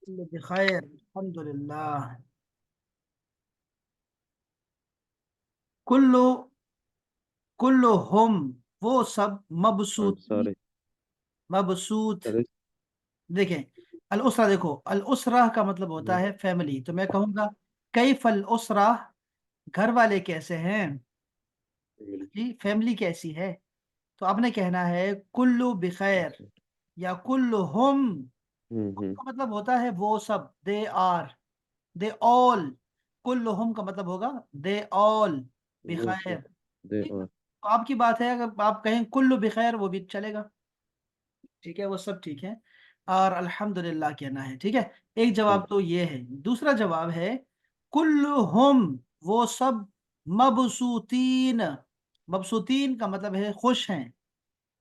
बखैर अल्हम्दुलिल्लाह। कुल्लु कुल्लु हम, वो सब, हाँ मबसूती, सारे। मबसूत। सारे। देखें, अल उसरा, देखो अल उसरा का मतलब होता हम्म, है फैमिली, तो मैं कहूंगा कैफल उसरा, घर वाले कैसे हैं, मिली। जी फैमिली कैसी है। तो आपने कहना है कुल्लु बिखैर अच्छा। या कुल्लु हम हम्म। का मतलब होता है वो सब, दे आर, दे ऑल। कुल्लु हम का मतलब होगा दे ऑल वो बिखैर। सब दे ठीक है, और। तो आपकी बात है, अगर आप कहें कुल्लु बिखैर वो भी चलेगा, ठीक है, वो सब ठीक है। और अल्हम्दुलिल्लाह कहना है, ठीक है। एक हाँ। जवाब तो ये है। दूसरा जवाब है कुल्लुहुम, वो सब, मबसूतीन। मबसूतीन का मतलब है खुश हैं,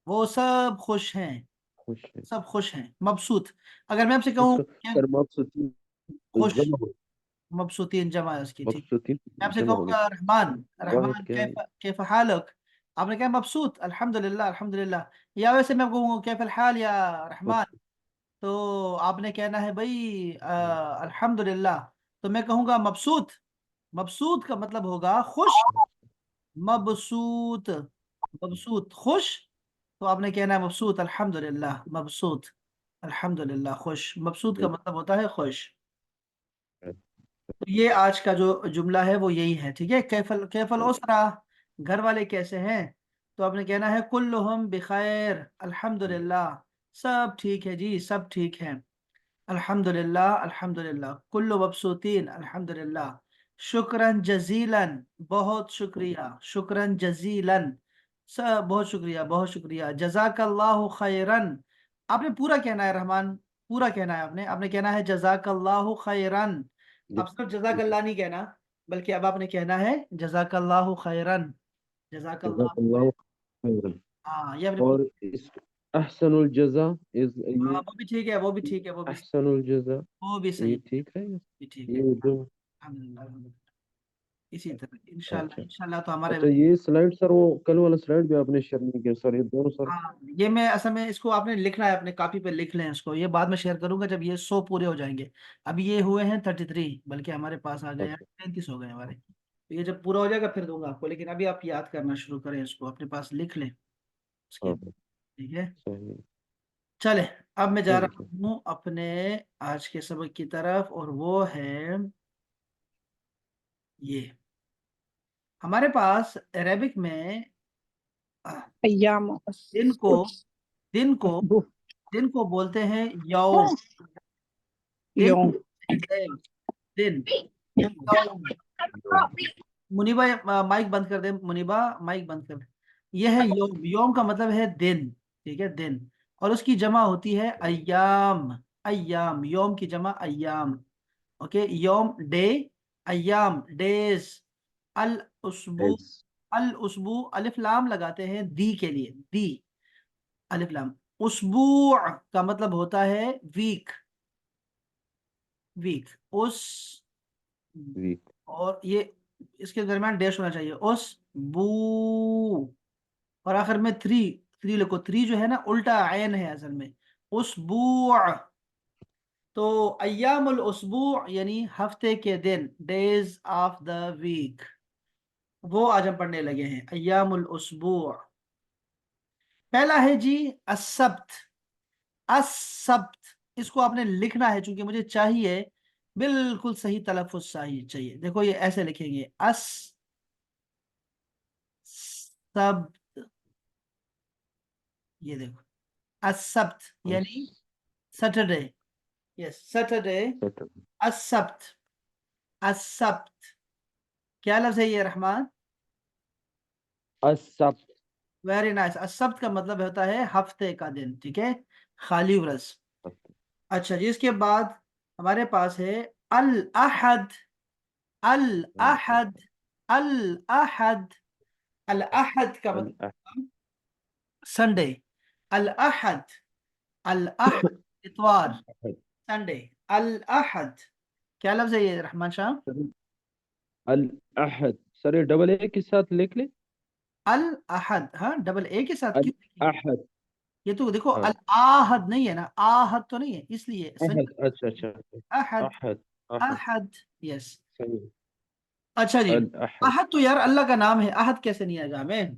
वो सब खुश हैं, खुश है। सब खुश हैं, मबसूत। अगर मैं आपसे कहूँ इसका क्या, सर मबसूतीन खुश, जमा हो। मबसूतीन जमा है उसकी, ठीक। मबसूतीन मैं आपसे जमा होगी। कहूँगा रहमान, वाहिद रहमान क्या है? कैफ, कैफ हालक, आपने कहा मबसूत, अल्हम्दुलिल्लाह अल्हम्दुलिल्लाह। या वैसे मैं कहूँगा कैफ हाल या रहमान, मबसूत। तो आपने कहना है भाई अल्हम्दुलिल्लाह, तो मैं कहूंगा मबसूत। मबसूत का मतलब होगा खुश, मबसूत, मबसूत खुश। तो आपने कहना है मबसूत अल्हम्दुलिल्लाह, मबसूत अल्हम्दुलिल्लाह खुश, मबसूत का मतलब होता है खुश। तो ये आज का जो जुमला है वो यही है, ठीक है। कैफल कैफल ओसरा, घर वाले कैसे हैं। तो आपने कहना है कुल्लुहुम बिखैर अल्हम्दुलिल्लाह, सब ठीक है जी, सब ठीक है, अल्हम्दुलिल्लाह अल्हम्दुलिल्लाह, कुल्लु मबसूतीन अल्हम्दुलिल्लाह, शुक्रन जजीलन, बहुत शुक्रिया, शुक्रन जजीलन, सब बहुत शुक्रिया, बहुत शुक्रिया, जजाकल्लाहु खैरन। आपने पूरा कहना है रहमान, पूरा कहना है आपने, आपने कहना है जजाकल्लाहु खैरन। अब सिर्फ जजाकल्लाह नहीं कहना, बल्कि अब आपने कहना है जजाकल्लाहु खैरन, जजाकल्लाह। जज़ाकल्लाहु खैरन। हाँ ये आपने और इस अहसनुल जज़ा इस हाँ ये वो भी ठीक है, वो भी ठीक है, वो भी, अहसनुल जज़ा वो भी ये सही, ठीक है। भी ठीक है। ये जो अल्हम्दुलिल्लाह अल्हम्दुलिल्लाह। इसी तरह इंशाल्लाह अच्छा। इंशाल्लाह तो हमारे, अच्छा ये स्लाइड सर वो कल वाला स्लाइड भी आपने शेयर नहीं किया सर, ये दोनों सर। हाँ ये मैं असल में इसको आपने लिखना है, अपने कॉपी पे लिख लें इसको, ये बाद में शेयर करूंगा जब ये 100 पूरे हो जाएंगे। अभी ये हुए हैं 33, बल्कि हमारे पास आ गए हैं अच्छा। 33 हो गए हमारे, तो ये जब पूरा हो जाएगा फिर दूंगा आपको, लेकिन अभी आप याद करना शुरू करें इसको, अपने पास लिख लें उसके, हाँ हाँ, ठीक है। सही। चले, अब मैं जा ठीक रहा है। हूँ अपने आज के सबक की तरफ, और वो है ये, हमारे पास अरेबिक में अय्याम दिन को, दिन को, असबुह दिन को बोलते हैं यौम, दिन, यौम दिन, यौम। मुनीबा माइक बंद कर दे, मुनीबा माइक बंद कर दे। यह है योम, योम का मतलब है दिन, ठीक है, दिन। और उसकी जमा होती है अय्याम, अय्याम, योम की जमा अय्याम, ओके, योम डे, अय्याम डेज, अल उसबू, एज। अल उसबू अलिफ लाम लगाते हैं दी के लिए, दी, अलिफ लाम। उसबू का मतलब होता है वीक, वीक, उस, वीक। और ये इसके दरमियान डैश होना चाहिए, उस बू, और आखिर में थ्री, थ्री लिखो, थ्री जो है ना उल्टा आयन है असल में, उसबू। तो अय्यामुल उसबू यानी हफ्ते के दिन, डेज ऑफ द वीक, वो आज हम पढ़ने लगे हैं, अय्यामुल उसबू। पहला है जी असब्त, असब्त, इसको आपने लिखना है, चूंकि मुझे चाहिए बिल्कुल सही तलफ्फुज चाहिए चाहिए, देखो ये ऐसे लिखेंगे, अस सब, ये देखो, असब्त यानी सैटरडे, यस सैटरडे, सैटरडे। असब्त, असब्त, क्या लफ्ज है ये रहमान, असब। Very nice. असब्त का मतलब होता है हफ्ते का दिन, ठीक है, खाली वर्ज। अच्छा जी, इसके बाद हमारे पास है अल अहद, अल अहद, अल अहद, अल अहद का मतलब संडे, अल अहद, अल अहद इतवार, संडे, अल अहद, क्या लफ्ज है ये रहमान शाह, अल अहद सर ये डबल ए के साथ लिख ले। अल अहद, हाँ डबल ए के साथ अल क्यों लिखेंगे, अहद। ये तो देखो हाँ अल आहद नहीं है ना, आहद तो नहीं है, इसलिए अहद, संजू। अच्छा अच्छा अच्छा। अहद। अहद। अहद। अहद। यस। सही। अच्छा जी। अल अहद। अहद तो यार अल्लाह का नाम है, अहद कैसे नहीं आएगा हमें।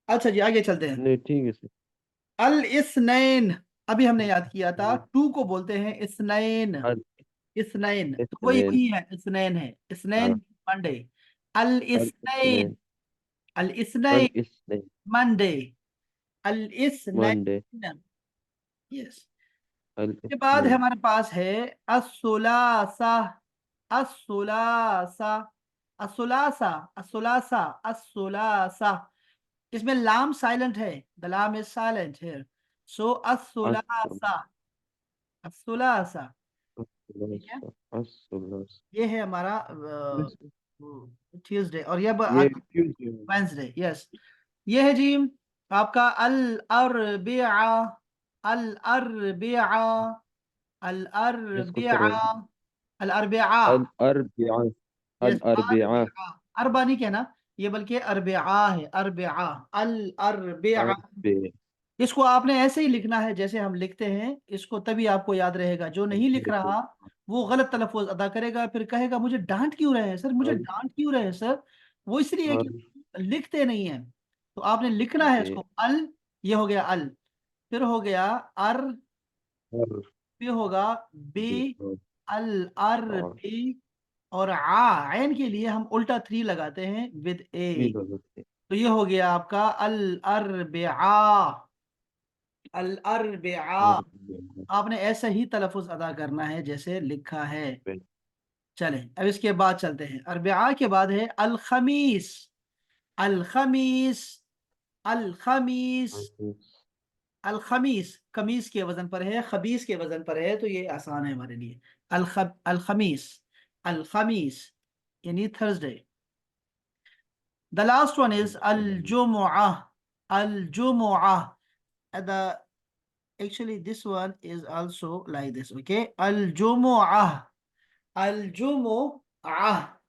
अच्छा जी आगे चलते हैं। नहीं ठीक है सर। अल इस्नैन, अभी हमने याद किया था, टू को बोलते हैं इस्नैन। अल इस्नैन तो वही इस्नैन। वही है, इस्नैन है, इस्नैन हाँ। मंडे। अल अल इस्नैन। इस्नैन। अल अल इस्नैन इस्नैन। मंडे। अल मंडे। इस्नैन। यस। अल के बाद है इस्नैन। हमारे पास है असुलासा। असुलासा। असुलासा। असुलासा। असुलासा। इसमें लाम साइलेंट है, द लाम इज साइलेंट है, सो असुल। असुलासा। असुलासा। ठीक है। असुलासा। असुलासा। ये है हमारा ट्यूसडे, और ये ये क्यों? वेंसडे। यस। ये है जी आपका अल अरबिया। अल अरबिया। अल इसको अरबिया। करें। अल अरबिया। अल अरबिया। यस। अल अरबिया। अरबिया। अरबा नहीं कहना, ये बल्कि अरबिया है, अरबिया। अल अरबिया। अरबे। इसको आपने ऐसे ही लिखना है जैसे हम लिखते हैं इसको, तभी आपको याद रहेगा। जो नहीं लिख रहा वो गलत तलफ़ुज़ अदा करेगा, फिर कहेगा मुझे डांट क्यों रहे हैं सर, मुझे अल डांट क्यों रहे हैं सर। वो इसलिए कि अर लिखते नहीं है। तो आपने लिखना है बे। इसको अल। ये हो गया अल। फिर हो गया अर। अर फिर होगा बी। बे। अल अर और बी। और आ ऐन के लिए हम उल्टा थ्री लगाते हैं विद भी ए। लगते। तो ये हो गया आपका अल अरबिआ। अल अरबिआ। अरबे। आपने ऐसा ही तलफ़ुज़ अदा करना है जैसे लिखा है। बे। चलें अब इसके बाद चलते हैं, अरबिआ के बाद है अल खमीस। अल खमीस। अल खमीस। अल खमीस कमीज के वजन पर है, खबीस के वजन पर है, तो ये आसान है हमारे लिए। अल खमीस। अल खमीस यानी Thursday. The last one is अल जुमुआ। अल जुमुआ। the actually this one is also like this, okay? अल जुमुआ। अल जुमुआ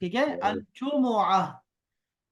ठीक है। अल जुमुआ।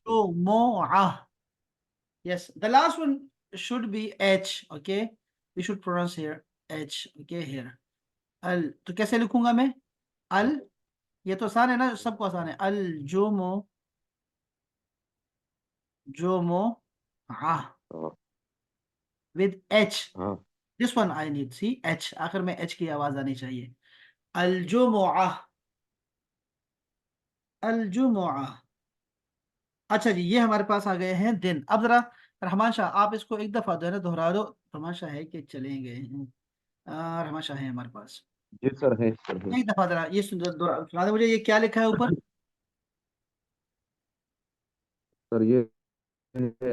जुमुआ। yes, the last one should be h, okay? We should pronounce here h, okay here। अल तो कैसे लिखूंगा मैं अल। ये तो आसान है ना, सबको आसान है। अल जुमो। जुमो आ विद एच। हाँ। This one I need C H, आखिर में एच की आवाज आनी चाहिए। अल जुमुआ। अल जुमुआ। अच्छा जी ये हमारे पास आ गए हैं दिन। अब जरा रहमान शाह आप इसको एक दफा जो है ना दोहरा दो। रहमान शाह है कि चले गए हैं। रहमान शाह है हमारे पास। जी सर है, सर है। एक दफा जरा ये सुना दे मुझे, ये क्या लिखा है ऊपर। सर ये है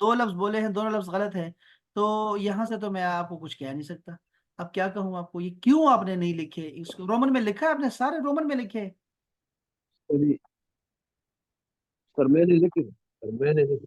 दो लफ्ज बोले हैं, दोनों लफ्ज गलत है, तो यहां से तो मैं आपको कुछ कह नहीं सकता। अब क्या कहूँ आपको, ये क्यों आपने नहीं लिखे, इसको रोमन में लिखा है आपने, सारे रोमन में लिखे हैं। सर सर मैंने लिखे, सर मैंने लिखे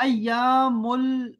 अय्यामुल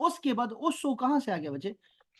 उस के बाद उस कहाँ से आ गया बच्चे।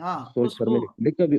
हाँ सॉरी सर उसबू। मैंने लिखा भी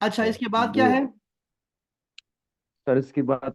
अच्छा इसके बाद क्या वो है। सर इसके बाद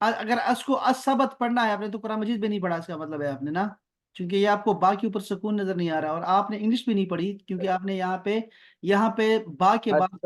अगर इसको असबत पढ़ना है आपने तो कुरान मजीद भी नहीं पढ़ा, इसका मतलब है आपने ना, क्योंकि ये आपको बा के ऊपर सुकून नजर नहीं आ रहा, और आपने इंग्लिश भी नहीं पढ़ी, क्योंकि आपने यहाँ पे बा के बाद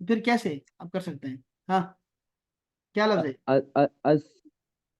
फिर कैसे आप कर सकते हैं। हाँ क्या लफ्ज है।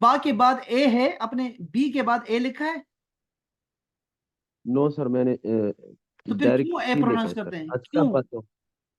बा के बाद ए है, अपने बी के बाद ए लिखा है, नो सर मैंने तो फिर डायरेक्ट क्यों ए सी लिखा प्रोनाउंस है सर। करते हैं, क्यों।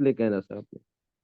लिखा है ना सर आपने।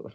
लफ्ज,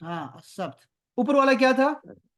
हाँ सब्त। ऊपर वाला क्या था,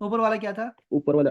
ऊपर वाला क्या था। ऊपर वाला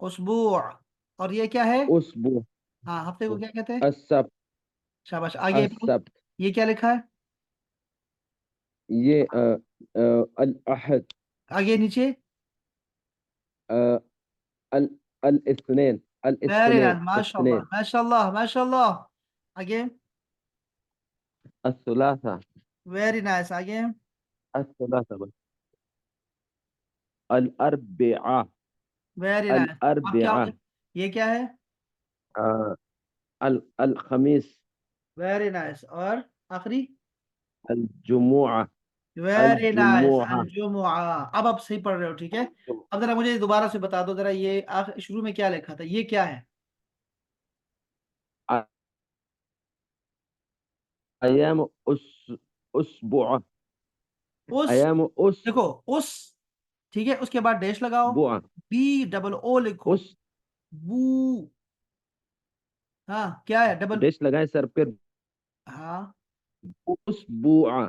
उसबू। और ये क्या है? उसबुह, हाँ, हफ्ते को क्या कहते हैं? असब्त, शाबाश, आगे भी। असब्त, ये क्या लिखा है? ये अल अहद, आगे नीचे। अल अल इस्नेन, अल वेरी नाइस, इस्नेन, माशाल्लाह इस्नेन, माशाल्लाह माशाल्लाह। आगे। असलासा, वेरी नाइस, आगे। असलासा बस, अल अरबिआ, वेरी अल नाइस। अब क्या हो अरबिआ, गया? ये क्या है? अल अल खमीस, वेरी नाइस। और आखिरी? अल जुमुआ, अल वेरी नाइस, जुमुआ, अलजुमुआ। अब आप सही पढ़ रहे हो, ठीक है। अब जरा मुझे दोबारा से बता दो जरा, ये शुरू में क्या लिखा था, ये क्या है? अयाम उस उसबुआ, उस। अयाम देखो, उस। ठीक है, उसके बाद डैश लगाओ। उसबुआ, बी डबल ओ लिखो। उस बू। हाँ, क्या है डबल? डैश लगाए सर, फिर हाँ। उसबुआ,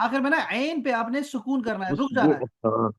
आखिर में ना ऐन पे आपने सुकून करना है, रुक जाना है। उसबुआ, हाँ।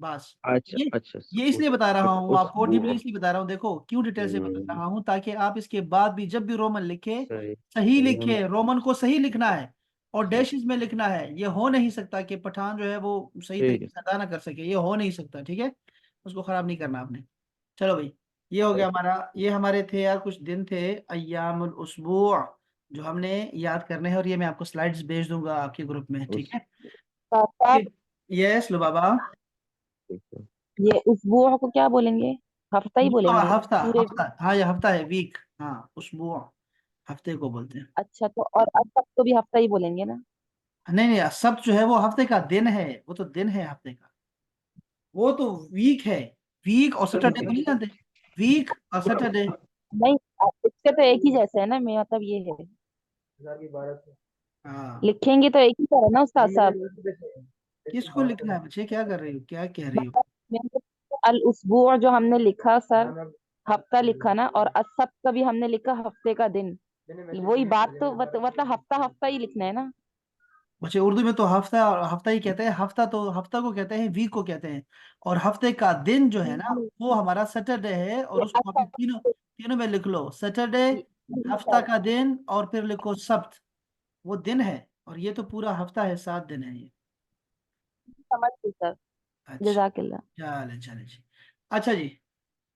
बस। अच्छा ये अच्छा, ये इसलिए बता रहा अच्छा हूँ आपको, डीपली उसबुआ। इसलिए बता रहा हूँ, देखो क्यों डिटेल से बता हम्म, रहा हूँ, ताकि आप इसके बाद भी जब भी रोमन लिखे, सही। सही अयाम लिखे, रोमन को सही लिखना है। और सही, डैशेस में लिखना है। ये हो नहीं सकता कि पठान जो है वो सही ठीक तरीके है। से अदा ना कर सके, ये हो नहीं सकता, ठीक है। उसको खराब नहीं करना आपने। चलो भाई। ये हो गया हमारा, ये हमारे थे यार कुछ दिन थे, अय्यामुल उसबू, जो हमने याद करने हैं, और ये मैं आपको स्लाइड्स भेज दूंगा आपके ग्रुप में, ठीक उस है। साहब, यस लो बाबा। ठीक है। ये उसबुआ को क्या बोलेंगे? हफ्ता ही बाबा, बोलेंगे हफ्ता पूरे? हफ्ता, हाँ ये हफ्ता है, वीक, हाँ उसबू, हफ्ते को बोलते हैं। अच्छा, तो और अब तक तो भी हफ्ता ही बोलेंगे ना? नहीं नहीं, सब जो है वो हफ्ते का दिन है, वो तो दिन है हफ्ते का। वो तो वीक है। वीक और सैटरडे को नहीं जानते? वीक और सैटरडे। नहीं, इससे तो एक ही जैसे है ना, मैं मतलब ये है। हाँ। लिखेंगे तो एक ही तरह ना उस्ताद साहब? किसको लिखना है बच्चे, क्या कर रही हो, क्या कह रही हो? मतलब अल उसबुआ जो हमने लिखा सर, हफ्ता लिखा ना, और असब का भी हमने लिखा हफ्ते का दिन। वही बात तो मतलब हफ्ता हफ्ता ही लिखना है ना? बच्चे उर्दू में तो हफ्ता और हफ्ता ही कहते हैं, हफ्ता तो हफ्ता को कहते हैं, वीक को कहते हैं। और हफ्ते का दिन जो है ना, वो हमारा सैटरडे है, और ये उसको अच्छा, आप तीनों तीनों में लिख लो, सैटरडे, हफ्ता सर का दिन, और फिर लिखो सब्त। वो दिन है। और ये तो पूरा हफ्ता है, 7 दिन है ये। समझ गई सर। अच्छा। जजाकिल्ला। चले चले जी। अच्छा जी।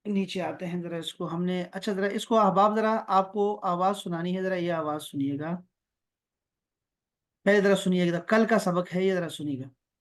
नीचे आते हैं जरा, इसको हमने, अच्छा जरा इसको अहबाब, जरा आपको आवाज सुनानी है, जरा ये आवाज सुनिएगा। पहले जरा सुनिएगा, कल का सबक है ये, जरा सुनिएगा।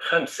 5.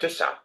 9.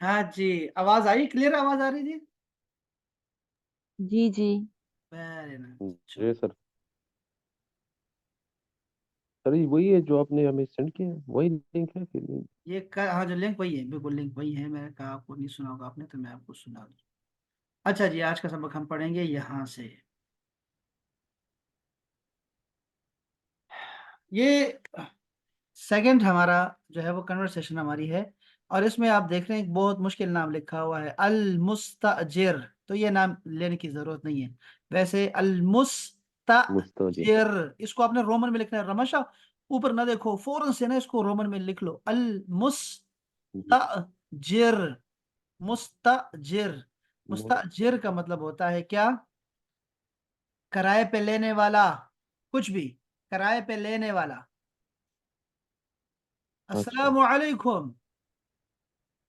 हाँ जी। आवाज आई, क्लियर आवाज आ रही थी? जी जी। Very nice. जी सर। सर ये वही है जो आपने हमें सेंड किया है, वही लिंक है फिर? हाँ, जो लिंक वही है, बिल्कुल लिंक वही है, मैंने कहा आपको नहीं सुना होगा आपने, तो मैं आपको सुना दूँ। अच्छा जी, आज का सबक हम पढ़ेंगे यहाँ से। ये सेकंड हमारा जो है वो कन्वर्सेशन हमारी है। और इसमें आप देख रहे हैं एक बहुत मुश्किल नाम लिखा हुआ है, अल मुस्ताजिर। तो ये नाम लेने की जरूरत नहीं है। वैसे अल मुस्तजी। मुस्ताजिर, इसको आपने रोमन में लिखना है, रमशा ऊपर ना देखो, फौरन से ना इसको रोमन में लिख लो, अल मुस्ताजिर। मुस्ताजिर। मुस्ताजिर का मतलब होता है क्या? किराए पे लेने वाला। कुछ भी। किराए पे लेने वाला। अच्छा, अस्सलाम वालेकुम।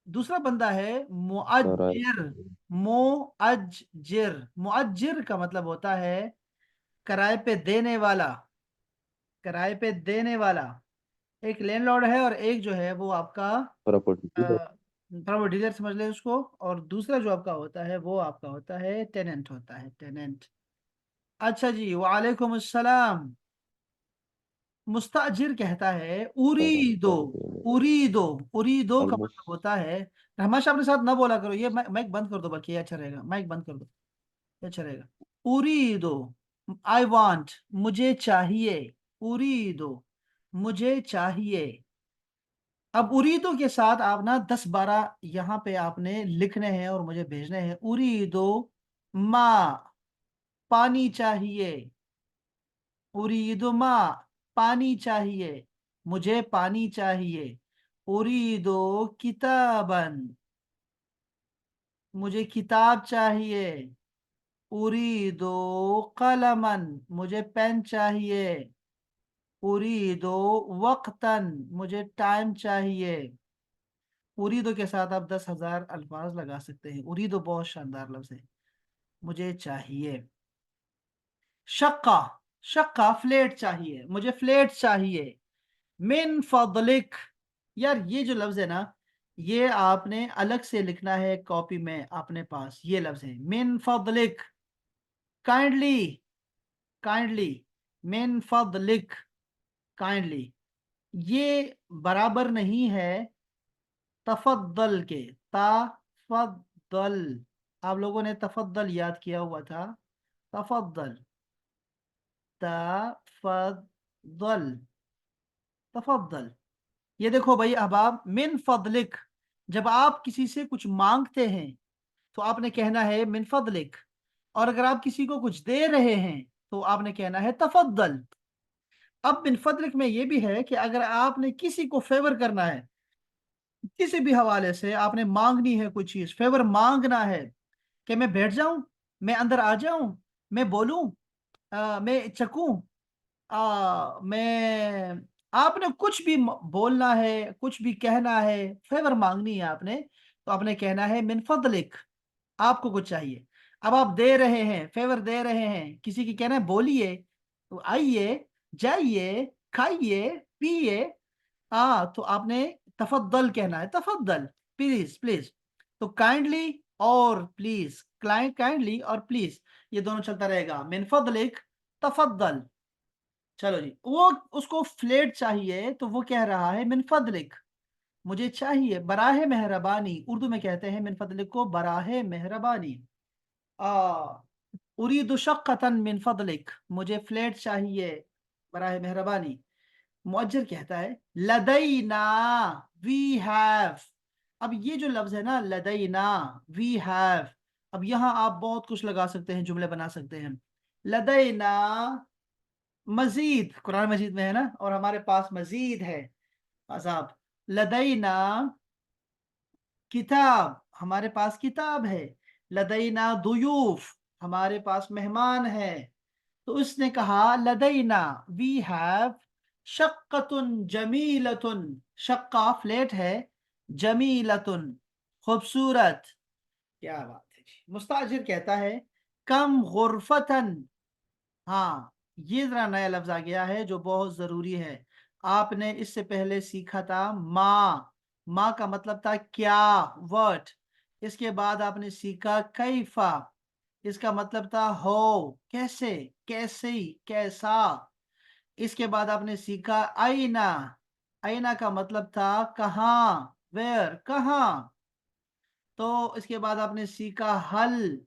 दूसरा बंदा है सर। मुअज्जिर। मुअज्जिर। मुअज्जिर का मतलब होता है किराए पे देने वाला। किराए पे देने वाला। एक लैंडलॉर्ड है, और एक जो है वो आपका प्रॉपर्टी। थोड़ा वो डीलर समझ ले उसको। और दूसरा जो आपका होता है वो आपका होता है टेनेंट होता है, टेनेंट। अच्छा जी, वालेकुम अस्सलाम। मुस्ताजिर कहता है उरीदो, उरीदो, उरीदो का मतलब होता है, हमेशा अपने साथ ना बोला करो, ये माइक बंद कर दो, बाकी ये अच्छा रहेगा, माइक बंद कर दो, ये अच्छा रहेगा। उरीदो, आई वांट, मुझे चाहिए, उरीदो, मुझे चाहिए। अब उरीदो के साथ आप ना 10-12 यहाँ पे आपने लिखने हैं और मुझे भेजने हैं। उरीदो माँ, पानी चाहिए, उरीदो माँ, पानी चाहिए, मुझे पानी चाहिए। उरीदो किताबन, मुझे किताब चाहिए। उरीदो कलमन, मुझे पेन चाहिए। उरीदो वक्तन, मुझे टाइम चाहिए। उरीदो के साथ आप 10,000 अल्फाज लगा सकते हैं। उरीदो बहुत शानदार लफ्ज है, मुझे चाहिए। शक्का, शक्का फ्लेट चाहिए, मुझे फ्लेट चाहिए। मिन फदलिक, यार ये जो लफ्ज है ना, ये आपने अलग से लिखना है कॉपी में अपने पास। ये लफ्ज है मिन फदलिक, काइंडली, काइंडली, मिन फदलिक, काइंडली। ये बराबर नहीं है तफद्दल के। तफद्दल, आप लोगों ने तफद्दल याद किया हुआ था, तफद्दल, तफद्दल, तफद्दल। ये देखो भाई अहबाब, मिन फदलिक, जब आप किसी से कुछ मांगते हैं तो आपने कहना है मिन फदलिक, और अगर आप किसी को कुछ दे रहे हैं तो आपने कहना है तफद्दल। अब मिन फदलिक में ये भी है कि अगर आपने किसी को फेवर करना है, किसी भी हवाले से आपने मांगनी है कोई चीज, फेवर मांगना है, कि मैं बैठ जाऊं, मैं अंदर आ जाऊं, मैं बोलूं, मैं चखूं, मैं, आपने कुछ भी बोलना है, कुछ भी कहना है, फेवर मांगनी है आपने, तो आपने कहना है मिन फदलिक, आपको कुछ चाहिए। अब आप दे रहे हैं, फेवर दे रहे हैं, किसी की कहना है बोलिए, तो आइए, जाइए, खाइए, पिए, तो आपने तफद्दल कहना है, तफद्दल, प्लीज प्लीज। तो काइंडली और प्लीज, क्लाइंट काइंडली और प्लीज, ये दोनों चलता रहेगा, मिन फदलिक, तफद्दल। चलो जी, वो उसको फ्लेट चाहिए तो वो कह रहा है मिन फदलिक, मुझे चाहिए, बराहे मेहरबानी, उर्दू में कहते हैं मिन फदलिक को बराहे मेहरबानी। आ उरीदु शक्कतन मिन फदलिक, मुझे फ्लेट चाहिए, बराहे मेहरबानी। मुअज्जर कहता है लदैना, वी हैव। अब ये जो लफ्ज है ना लदैना, वी हैव, अब यहाँ आप बहुत कुछ लगा सकते हैं, जुमले बना सकते हैं। लदैना मजीद, कुरान मजीद में है ना, और हमारे पास मजीद है अजाब। लदैना किताब, हमारे पास किताब है। लदैना दुयूफ, हमारे पास मेहमान है। तो उसने कहा लदैना, वी हैव शक्कतुन जमीलतुन, शक्का फ्लेट है, जमीलतुन खूबसूरत। क्या बात है जी। मुस्ताजिर कहता है कम गुरफतन, हाँ, ये जरा नया लफ्ज आ गया है जो बहुत जरूरी है। आपने इससे पहले सीखा था माँ, माँ का मतलब था क्या, वर्ड। इसके बाद आपने सीखा कैफा, इसका मतलब था हो, कैसे, कैसे, कैसा। इसके बाद आपने सीखा आईना, आईना का मतलब था कहाँ, वेयर, कहाँ। तो इसके बाद आपने सीखा हल,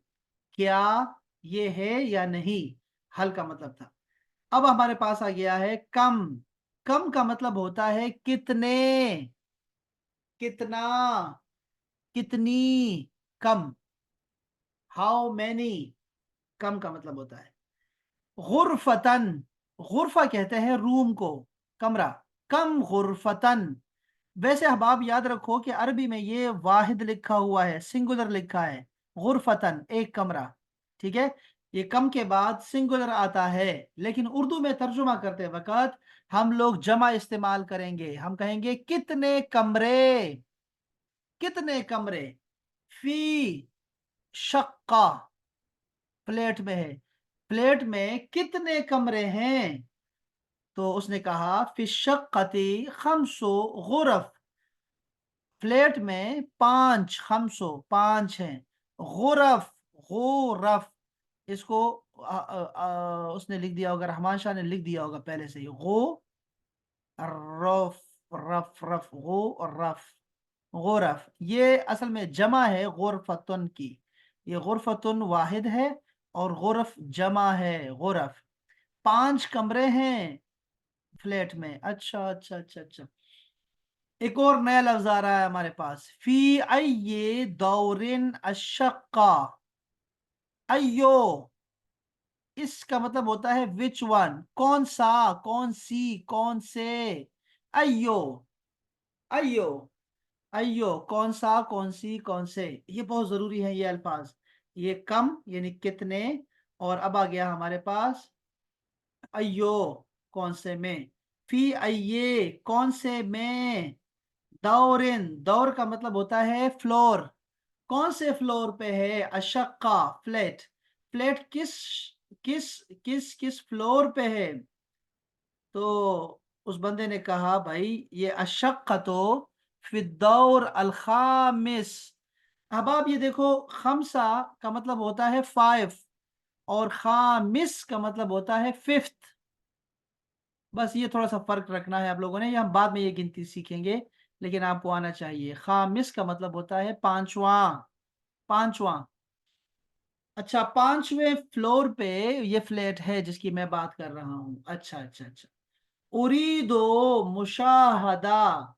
क्या ये है या नहीं, हल का मतलब था। अब हमारे पास आ गया है कम, कम का मतलब होता है कितने, कितना, कितनी, कम, हाउ मैनी, कम का मतलब होता है। गुरफतन, गुरफा कहते हैं रूम को, कमरा, कम गुरफतन। वैसे अहबाब याद रखो कि अरबी में ये वाहिद लिखा हुआ है, सिंगुलर लिखा है, गुरफतन एक कमरा, ठीक है। ये कम के बाद सिंगुलर आता है, लेकिन उर्दू में तर्जुमा करते वक्त हम लोग जमा इस्तेमाल करेंगे, हम कहेंगे कितने कमरे, कितने कमरे। फी शक्का, फ्लैट में है, फ्लैट में कितने कमरे हैं। तो उसने कहा फी शक्कती खमसो गुरफ, फ्लैट में 5 खमसो 5 हैं। गुरफ, गुरफ, इसको उसने लिख दिया होगा, रहमान शाह ने लिख दिया होगा पहले से ही। गो रफ, रफ रफ, गो और रफ, गुरफ। ये असल में जमा है गुरफतुन की। ये गुरफतुन वाहिद है और गुरफ जमा है, गुरफ। 5 कमरे हैं फ्लैट में। अच्छा अच्छा अच्छा अच्छा। एक और नया लफ्ज आ रहा है हमारे पास, फी अय्ये दौरिन अशक्का। अय्यो, इसका मतलब होता है विच वन, कौन सा, कौन सी, कौन से। अय्यो, अय्यो, अय्यो, कौन सा, कौन सी, कौन से। ये बहुत जरूरी है ये अल्फाज। ये कम यानी कितने, और अब आ गया हमारे पास अय्यो, कौन से में। फी अय्ये, कौन से में। दौरिन, दौर का मतलब होता है फ्लोर, कौन से फ्लोर पे है। अशक्का, फ्लैट, फ्लैट किस किस किस किस फ्लोर पे है। तो उस बंदे ने कहा भाई ये अशक्का तो फिद्दौर अल खामिस। अब आप ये देखो, खमसा का मतलब होता है 5 और खामिस का मतलब होता है 5th। बस ये थोड़ा सा फर्क रखना है आप लोगों ने, ये हम बाद में ये गिनती सीखेंगे, लेकिन आपको आना चाहिए। खामिस का मतलब होता है 5वां, 5वां। अच्छा, 5वें फ्लोर पे ये फ्लैट है जिसकी मैं बात कर रहा हूँ। अच्छा अच्छा अच्छा। उरीदो मुशाहदा,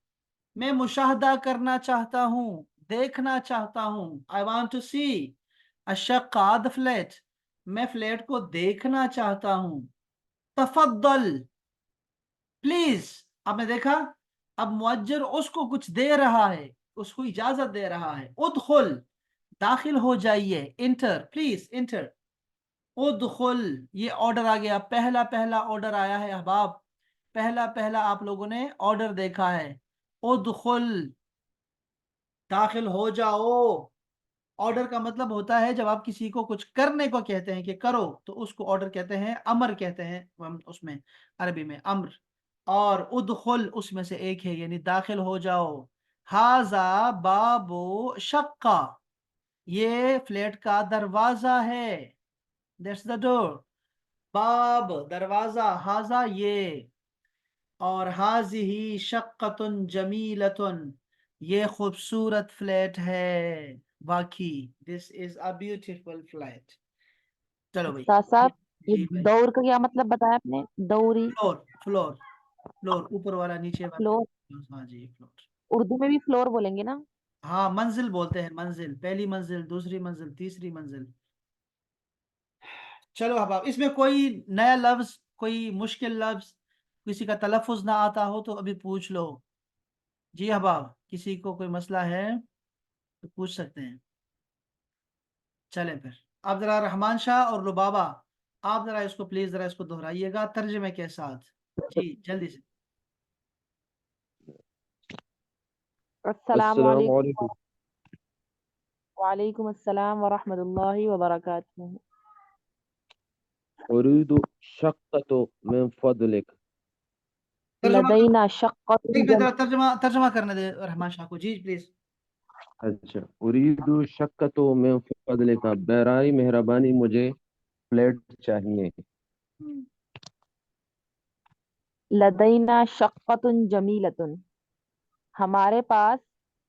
मैं मुशाहदा करना चाहता हूँ, देखना चाहता हूँ। आई वॉन्ट टू सी अशक्का द फ्लैट, मैं फ्लैट को देखना चाहता हूँ। तफद्दल, प्लीज। आपने देखा, अब मुअज्जर उसको कुछ दे रहा है, उसको इजाजत दे रहा है। उदखुल, दाखिल हो जाइए। Inter, please inter. उदखुल, ये ऑर्डर आ गया, पहला पहला ऑर्डर आया है अहबाब, पहला पहला आप लोगों ने ऑर्डर देखा है। उदखुल, दाखिल हो जाओ। ऑर्डर का मतलब होता है जब आप किसी को कुछ करने को कहते हैं कि करो, तो उसको ऑर्डर कहते हैं, अमर कहते हैं हम उसमें, अरबी में अम्र। और उदखुल उसमें से एक है, यानी दाखिल हो जाओ। हाजा बाबो शक्का, ये फ्लैट का दरवाजा है। That's the door. बाब दरवाजा, हाजा ये, और हाजिही शक्कतुन जमीलतुन, ये खूबसूरत फ्लैट है वाकई। This is a beautiful flat. चलो भाई। उस्ताद साहब, ये जी भाई। दौर का क्या मतलब बताया आपने? दौरी, फ्लोर, फ्लोर, फ्लोर, ऊपर वाला नीचे वाला। फ्लोर, हाँ जी, फ्लोर। उर्दू में भी फ्लोर बोलेंगे ना? हाँ, मंजिल बोलते हैं, मंजिल, पहली मंजिल, दूसरी मंजिल, तीसरी मंजिल। चलो अब इसमें कोई नया लफ्ज, कोई मुश्किल लफ्ज, किसी का तलफ़ुज़ ना आता हो तो अभी पूछ लो। जी अहबाब, किसी को कोई मसला है तो पूछ सकते हैं। चलें फिर। आप जरा रहमान शाह और लुबाबा, आप जरा इसको प्लीज जरा इसको दोहराइएगा तर्जुमे के साथ। जी जल्दी से। अस्सलाम अस्सलाम वालेकुम। वालेकुम। वालेकुम अस्सलाम व रहमतुल्लाहि व बरकातुहू। उरीदु शक्कतु मिन फदलिक। तर्जुमा कर, लदैना एक मिनट शक्कतुन, जरा तर्जुमा तर्जुमा करने दे रहमान शाह को। जी प्लीज। अच्छा, उरीदु शक्कतु मिन फदलिक, बराए मेहरबानी मुझे फ्लैट चाहिए। लदैना शक्कतुन जमीलतुन, हमारे पास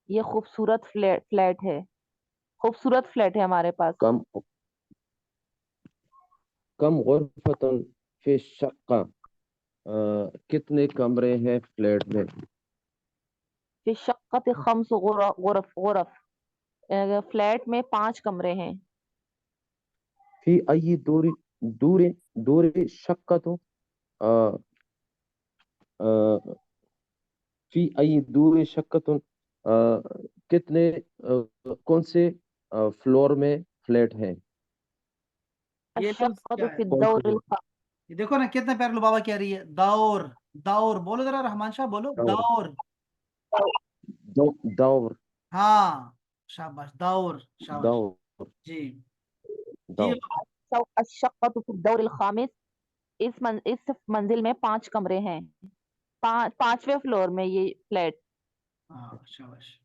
ये खूबसूरत फ्लैट है, खूबसूरत फ्लैट है हमारे पास। कम कम गुरफतुन फी शक्का, कितने कमरे हैं फ्लैट में। फिर शक्कत खम्स गुरफ, गुरफ, फ्लैट में 5 कमरे हैं। फी अई दूरी, दूरी, दूरी शक्कतु, अ, अ, फी अई दूरी शक्कतुन, कितने कौन से फ्लोर में फ्लैट है। ये लफ्ज क्या अशक्कतु है। फी कौन से दौरिल फ्लोर। ये देखो ना कितने प्यारे लुबाबा कह रही है, दौर। दौर बोलो जरा रहमान शाह, बोलो दौर, दौर। दौर, हाँ, शाबाश, दौर, शाबाश। दौर, जी। जी। दौर। अशक्कतु फी दौरिल खामिस, इस मंजिल में 5 कमरे हैं, 5वें फ्लोर में ये फ्लैट। हाँ, शाबाश।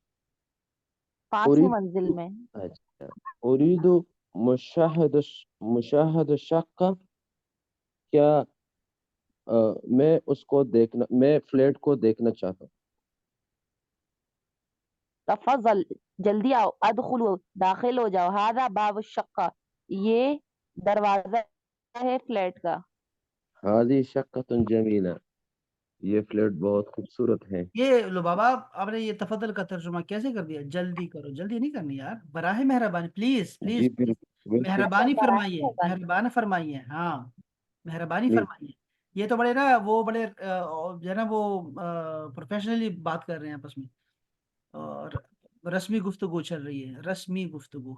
5वीं उरीद मंजिल में। अच्छा उरीदु मुशाहद शक्का क्या मैं फ्लैट को देखना चाहता हूँ। तफज़ल, जल्दी आओ। अदखुलू, दाखिल हो जाओ। हादा बाब शक्का, ये दरवाजा है फ्लैट का। हादी शक्कतुन जमीला, ये फ्लैट बहुत खूबसूरत है। ये लो बाबा, आपने ये तफद्दल का तर्जुमा कैसे कर दिया? जल्दी करो, जल्दी नहीं करनी यार, बराहे मेहरबानी, प्लीज प्लीज जी प्लीज, बिल्कुल मेहरबानी बराए फरमाइए, मेहरबानी। मेहरबान फरमाइए, हाँ मेहरबानी नहीं फरमाइए। ये तो बड़े ना, वो बड़े जो है ना, वो प्रोफेशनली बात कर रहे हैं आपस में, और रस्मी गुफ्तगू चल रही है, रस्मी गुफ्तगू,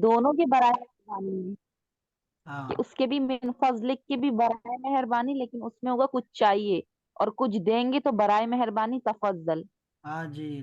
दोनों की बराए मेहरबानी, कि हाँ उसके भी मिन फजलिक के भी बराए मेहरबानी, लेकिन उसमें होगा कुछ चाहिए और कुछ देंगे तो बराए मेहरबानी तफज्जल। हाँ जी,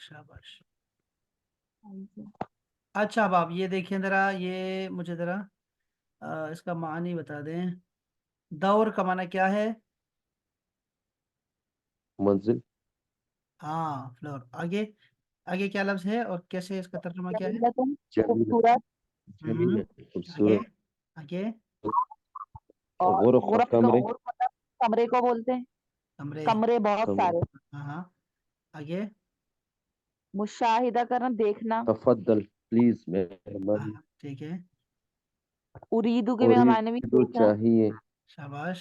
शाबाश। अच्छा अब आप ये देखिए जरा, ये मुझे जरा इसका मानी बता दें। दौर का माना क्या है? मंजिल हाँ फ्लोर। आगे, आगे क्या लफ्ज है और कैसे इसका तर्जुमा क्या है? जमीलतुन, जमीला खूबसूरत। हम्म, आगे, खूबसूरत। आगे, और गुरफ़ा गुरफ का कमरे गुरफ मतलब कमरे को बोलते हैं। कमरे, कमरे बहुत कमरे सारे। हाँ हाँ, आगे, मुशाहिदा करना, देखना। तफद्दल प्लीज हाँ मेहरबानी। हाँ, ठीक है, उरीदू के भी मैंने भी उरीदु पूछा। चाहिए। शाबाश,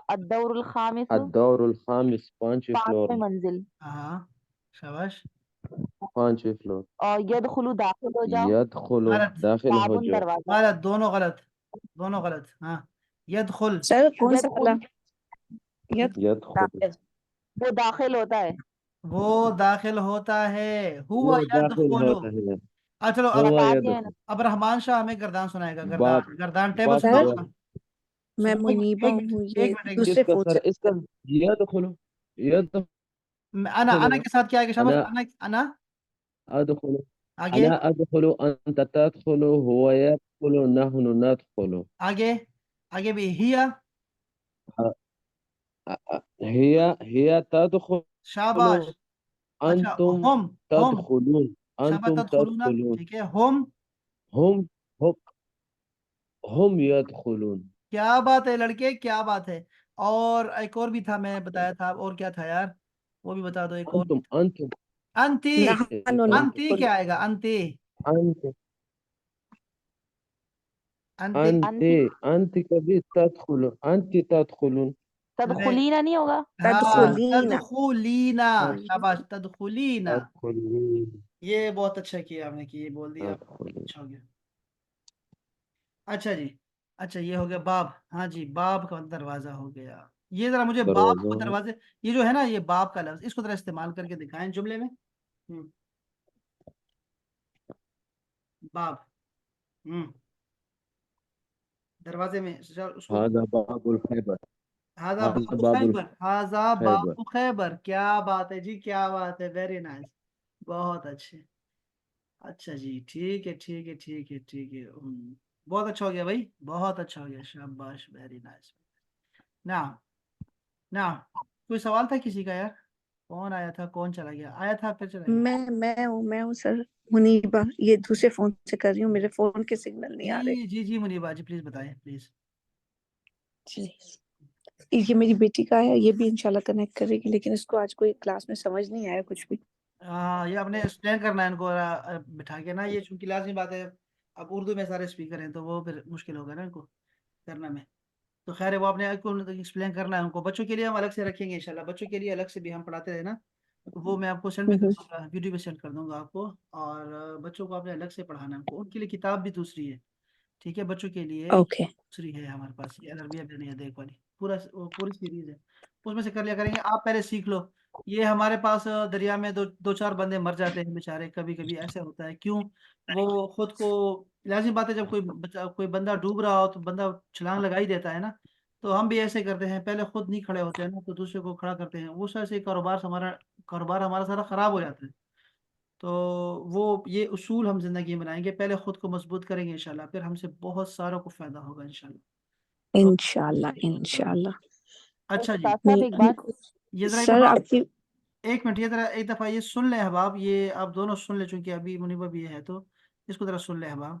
अद्दौरुल खामिस, अद्दौरुल खामिस, पांचवें फ्लोर 5वीं में। मंजिल। हाँ हाँ, शाबाश। पांचवें फ्लोर। और यदखुलू, दाखिल हो जाओ। यदखुलु, गलत, दाखिल हो बाबुन, जाओ। दरवाजा। गलत, दोनों गलत, दोनों गलत। हाँ, यदखुल, सर कौन सा वाला? यदखुल, यदखुलु वो दाखिल होता है। वो दाखिल होता है, हुआ वो दाखिल यदखुलु। होता है। चलो अब, हुआ बता दिया है ना। यदखुल। अब रहमान शाह हमें गर्दान सुनाएगा, बाप गर्दान, गर्दान टेबल बाप सर सुनाओ हुआ। उसका। मैं सुनो, मुनीबा एक मिनट, हूँ, एक ये मिनट, एक मिनट। दूसरे किसका फोन सर से। इसका? यदखुलु यदखुलु अना, अना के साथ क्या आएगा? शाबाश, अना अना, अना, अदखुलु आगे, अना अदखुलु अंत तदखुलु हुवा यदखुलु नहनु नदखुलु। आगे, आगे भी हिया, हिया हिया तदखुलु शाबाश। अच्छा, अंतुम हम, हम, तदखुलून शाबाश, अंतुम तदखुलूना, तदखुलून ठीक है, हम। हम हम हम यदखुलून। क्या बात है लड़के, क्या बात है। और एक और भी था, मैं बताया था, और क्या था यार, वो भी बता दो, एक और भी अंतुम अंतुम था। अंती, नहनु अंती नदखुलु। क्या आएगा? अंती, अंत अंती, अंते अंति, अंत कभी तदखुलून अंत तदखुलून। ले, तदखुलीना नहीं होगा। हाँ, तदखुलीना। तदखुलीना, हाँ। शाबाश, तदखुलीना। तदखुलून ये बहुत अच्छा किया आपने, कि ये बोल दिया, तदखुलून। अच्छा हो गया। अच्छा जी, अच्छा ये हो गया बाब, हाँ जी, बाब का दरवाजा हो गया। ये जरा मुझे बाब दरवाजा को दरवाजे, ये जो है ना, ये बाब का लफ्ज, इसको जरा इस्तेमाल करके दिखाएं जुमले में। बाब, हम्म, दरवाजे में उसको, हाजा बाबुल खैबर। हाजा हाजा बाबू बाबुल खैबर, हाजा खैबर। बाबू खैबर, क्या बात है जी, क्या बात है, वेरी नाइस, बहुत अच्छे। अच्छा जी, ठीक है, ठीक है, ठीक है, ठीक है, बहुत अच्छा हो गया भाई, बहुत अच्छा हो गया, शाबाश, वेरी नाइस। ना, ना, कोई सवाल था किसी का यार? कौन आया था, कौन चला गया? आया था फिर चला गया? मैं हूँ सर, मुनीबा। ये दूसरे फोन से कर रही हूँ, मेरे फोन के सिग्नल नहीं आ रहे। जी जी जी, मुनीबा जी, प्लीज बताएं, प्लीज। जी, ये मेरी बेटी का है, ये भी इंशाल्लाह कनेक्ट करेगी, लेकिन इसको आज कोई क्लास में समझ नहीं आया कुछ भी। हाँ, ये आपने एक्सप्लेन करना है इनको, बिठा के ना, ये चूंकि लाजमी बात है, अब उर्दू में सारे स्पीकर हैं, तो वो फिर मुश्किल होगा ना इनको करना में। तो खैर है, वो आपने एक्सप्लेन करना है उनको। बच्चों के लिए हम अलग से रखेंगे इंशाल्लाह, बच्चों के लिए अलग से भी हम पढ़ाते हैं ना, तो वो मैं आपको सेंड भी कर हम्म, दूंगा, वीडियो भी सेंड कर दूंगा आपको। और बच्चों को आपने अलग से पढ़ाना है उनको, उनके लिए किताब भी दूसरी है, ठीक है, बच्चों के लिए ओके। दूसरी है हमारे पास, ये अरबिया भी नहीं है, देख वाली पूरा, वो पूरी सीरीज है, उसमें से कर लिया करेंगे। आप पहले सीख लो। ये हमारे पास दरिया में दो दो चार बंदे मर जाते हैं बेचारे, कभी कभी ऐसे होता है, क्यों? वो खुद को, लाजिम बात है, जब कोई बच्चा, कोई बंदा डूब रहा हो तो बंदा छलांग लगा ही देता है ना, तो हम भी ऐसे करते हैं, पहले खुद नहीं खड़े होते हैं ना, तो दूसरे को खड़ा करते हैं, वो ऐसे कारोबार हमारा सारा खराब हो जाता है। तो वो ये उसूल हम जिंदगी में बनाएंगे, पहले खुद को मजबूत करेंगे इंशाल्लाह, फिर हमसे बहुत सारों को फायदा होगा इंशाल्लाह। तो इंशाल्लाह इंशाल्लाह। अच्छा जी, साहब एक बात, ये जरा एक सर दफा आपकी एक मिनट, ये जरा एक दफा ये सुन ले हबाब, ये आप दोनों सुन ले, चूंकि अभी मुनीबा भी है तो इसको जरा सुन ले हबाब।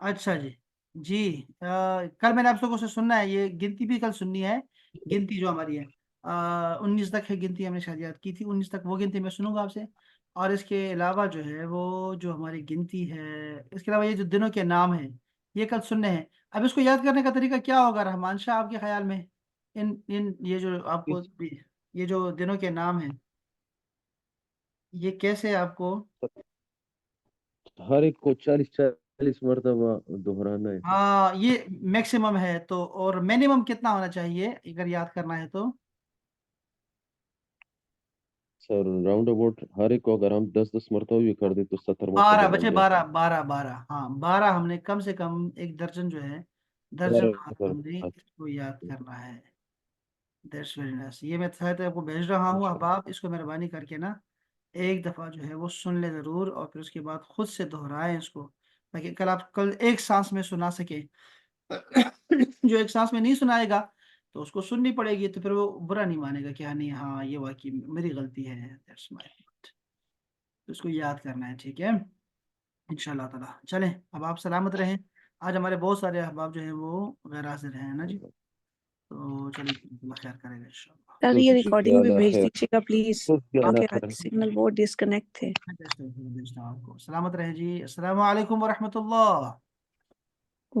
अच्छा जी कल मैंने आप लोगों से सुनना है, ये गिनती भी कल सुननी है। गिनती जो हमारी है 19 तक है गिनती, हमने शायद याद की थी 19 तक, वो गिनती मैं सुनूंगा आपसे। और इसके अलावा जो है वो जो हमारी गिनती है, इसके अलावा ये जो दिनों के नाम हैं ये कल सुनने हैं। अब इसको याद करने का तरीका क्या होगा रहमान शाह आपके ख्याल में? इन इन ये जो आपको ये जो दिनों के नाम हैं ये कैसे आपको? हर एक को 40 मरतबा दोहराना है। हाँ ये मैक्सिमम है तो, और मिनिमम कितना होना चाहिए अगर याद करना है तो? सर राउंड अबाउट हर एक को अगर हम 10 मरतबा भी कर दे तो 70 12 मरतबा बचे, बन जाता 12 हाँ 12, हमने कम से कम एक दर्जन जो है, दर्जन है। हमने इसको याद करना है। That's very nice. ये मैं शायद आपको भेज रहा हूँ अहबाब, इसको मेहरबानी करके ना एक दफ़ा जो है वो सुन ले ज़रूर, और फिर उसके बाद खुद से दोहराएं इसको, ताकि कल आप कल एक सांस में सुना सके। जो एक सांस में नहीं सुनाएगा तो उसको सुननी पड़ेगी, तो फिर वो बुरा नहीं मानेगा कि हाँ नहीं हाँ ये वाकई मेरी गलती है, दैट्स माय फॉल्ट। तो इसको याद करना है, ठीक है इंशाल्लाह ताला। चलें अब आप सलामत रहें। आज हमारे बहुत सारे अहबाब जो हैं वो गैर हाजिर हैं ना जी, तो चलिए अल्लाह खैर करेगा इंशाल्लाह। सर ये तो रिकॉर्डिंग भी अल्लाह भेज खैर। दीजिएगा प्लीज, तो क्योंकि अल्लाह आज सिग्नल बहुत डिस्कनेक्ट थे। मैं भेजता हूँ आपको। सलामत रहें जी। अस्सलाम वालेकुम व रहमतुल्लाह।